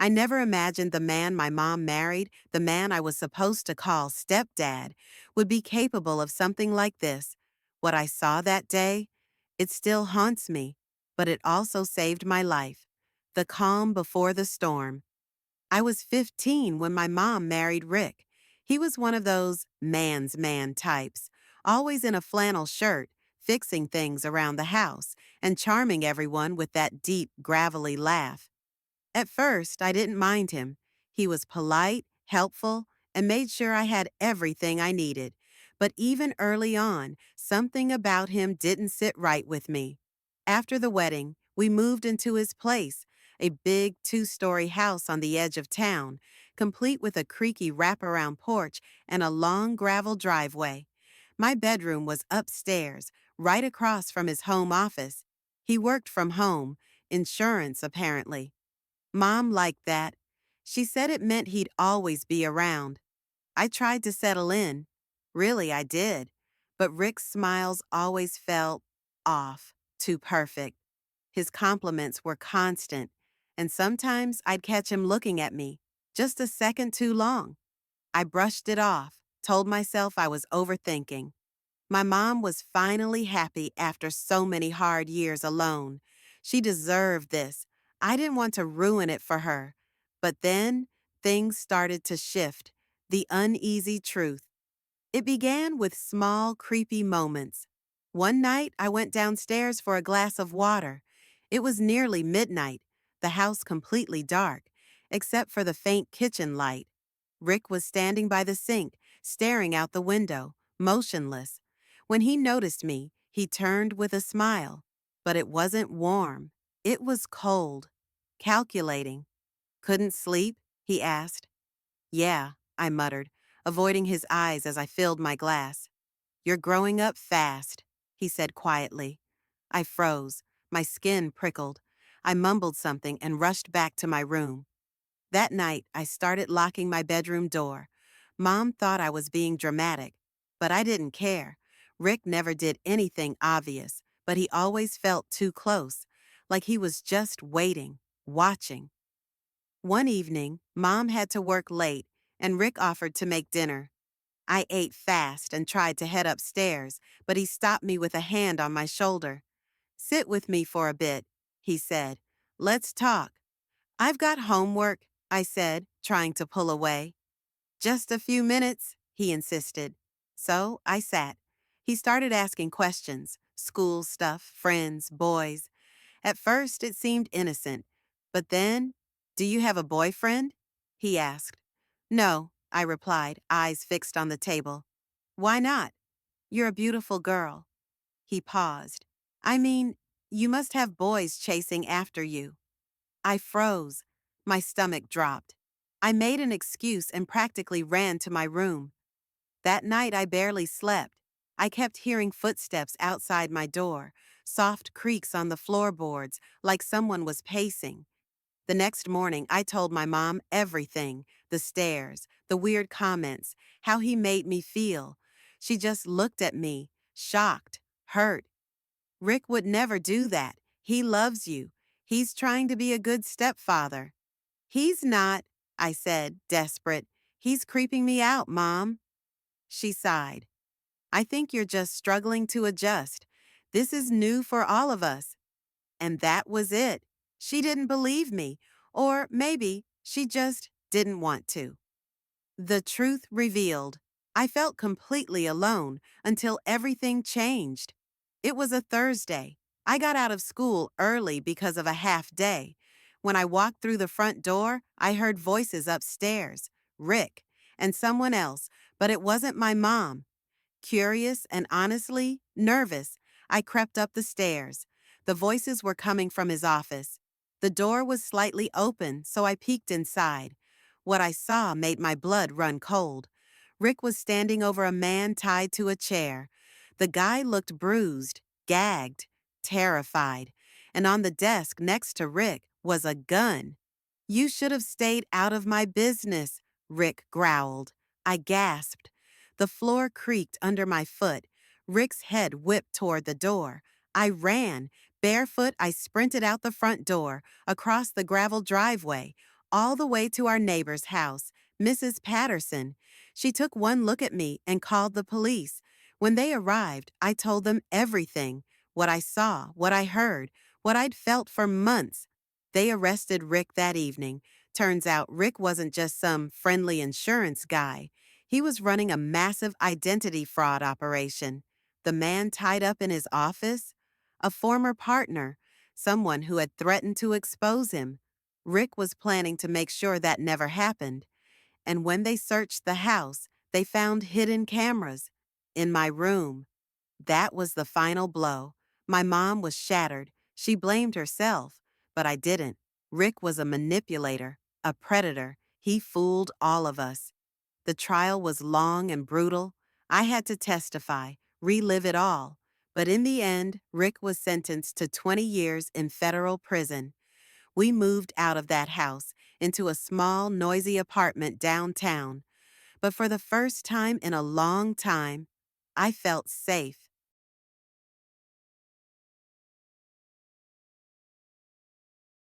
I never imagined the man my mom married, the man I was supposed to call Stepdad, would be capable of something like this. What I saw that day, it still haunts me, but it also saved my life. The calm before the storm. I was 15 when my mom married Rick. He was one of those man's man types, always in a flannel shirt, fixing things around the house, and charming everyone with that deep, gravelly laugh. At first, I didn't mind him. He was polite, helpful, and made sure I had everything I needed. But even early on, something about him didn't sit right with me. After the wedding, we moved into his place, a big two-story house on the edge of town, complete with a creaky wraparound porch and a long gravel driveway. My bedroom was upstairs, right across from his home office. He worked from home, insurance apparently. Mom liked that. She said it meant he'd always be around. I tried to settle in. Really, I did. But Rick's smiles always felt off, too perfect. His compliments were constant, and sometimes I'd catch him looking at me, just a second too long. I brushed it off, told myself I was overthinking. My mom was finally happy after so many hard years alone. She deserved this. I didn't want to ruin it for her. But then, things started to shift. The uneasy truth. It began with small, creepy moments. One night, I went downstairs for a glass of water. It was nearly midnight, the house completely dark, except for the faint kitchen light. Rick was standing by the sink, staring out the window, motionless. When he noticed me, he turned with a smile. But it wasn't warm. It was cold. Calculating. Couldn't sleep? He asked. Yeah, I muttered, avoiding his eyes as I filled my glass. You're growing up fast, he said quietly. I froze. My skin prickled. I mumbled something and rushed back to my room. That night, I started locking my bedroom door. Mom thought I was being dramatic, but I didn't care. Rick never did anything obvious, but he always felt too close, like he was just waiting, watching. One evening, Mom had to work late, and Rick offered to make dinner. I ate fast and tried to head upstairs, but he stopped me with a hand on my shoulder. Sit with me for a bit, he said. Let's talk. I've got homework, I said, trying to pull away. Just a few minutes, he insisted. So I sat. He started asking questions, school stuff, friends, boys. At first, it seemed innocent. But then, do you have a boyfriend? He asked. No, I replied, eyes fixed on the table. Why not? You're a beautiful girl. He paused. I mean, you must have boys chasing after you. I froze. My stomach dropped. I made an excuse and practically ran to my room. That night I barely slept. I kept hearing footsteps outside my door, soft creaks on the floorboards, like someone was pacing. The next morning I told my mom everything, the stares, the weird comments, how he made me feel. She just looked at me, shocked, hurt. Rick would never do that. He loves you. He's trying to be a good stepfather. He's not, I said, desperate. He's creeping me out, Mom. She sighed. I think you're just struggling to adjust. This is new for all of us. And that was it. She didn't believe me, or maybe she just didn't want to. The truth revealed. I felt completely alone until everything changed. It was a Thursday. I got out of school early because of a half day. When I walked through the front door, I heard voices upstairs, Rick, and someone else, but it wasn't my mom. Curious and honestly nervous, I crept up the stairs. The voices were coming from his office. The door was slightly open, so I peeked inside. What I saw made my blood run cold. Rick was standing over a man tied to a chair. The guy looked bruised, gagged, terrified, and on the desk next to Rick was a gun. You should have stayed out of my business, Rick growled. I gasped. The floor creaked under my foot. Rick's head whipped toward the door. I ran. Barefoot, I sprinted out the front door, across the gravel driveway. all the way to our neighbor's house, Mrs. Patterson. She took one look at me and called the police. When they arrived, I told them everything, what I saw, what I heard, what I'd felt for months. They arrested Rick that evening. Turns out Rick wasn't just some friendly insurance guy. He was running a massive identity fraud operation. The man tied up in his office? A former partner, someone who had threatened to expose him. Rick was planning to make sure that never happened. And when they searched the house, they found hidden cameras. In my room. That was the final blow. My mom was shattered. She blamed herself, but I didn't. Rick was a manipulator, a predator. He fooled all of us. The trial was long and brutal. I had to testify, relive it all. But in the end, Rick was sentenced to 20 years in federal prison. We moved out of that house into a small, noisy apartment downtown. But for the first time in a long time, I felt safe.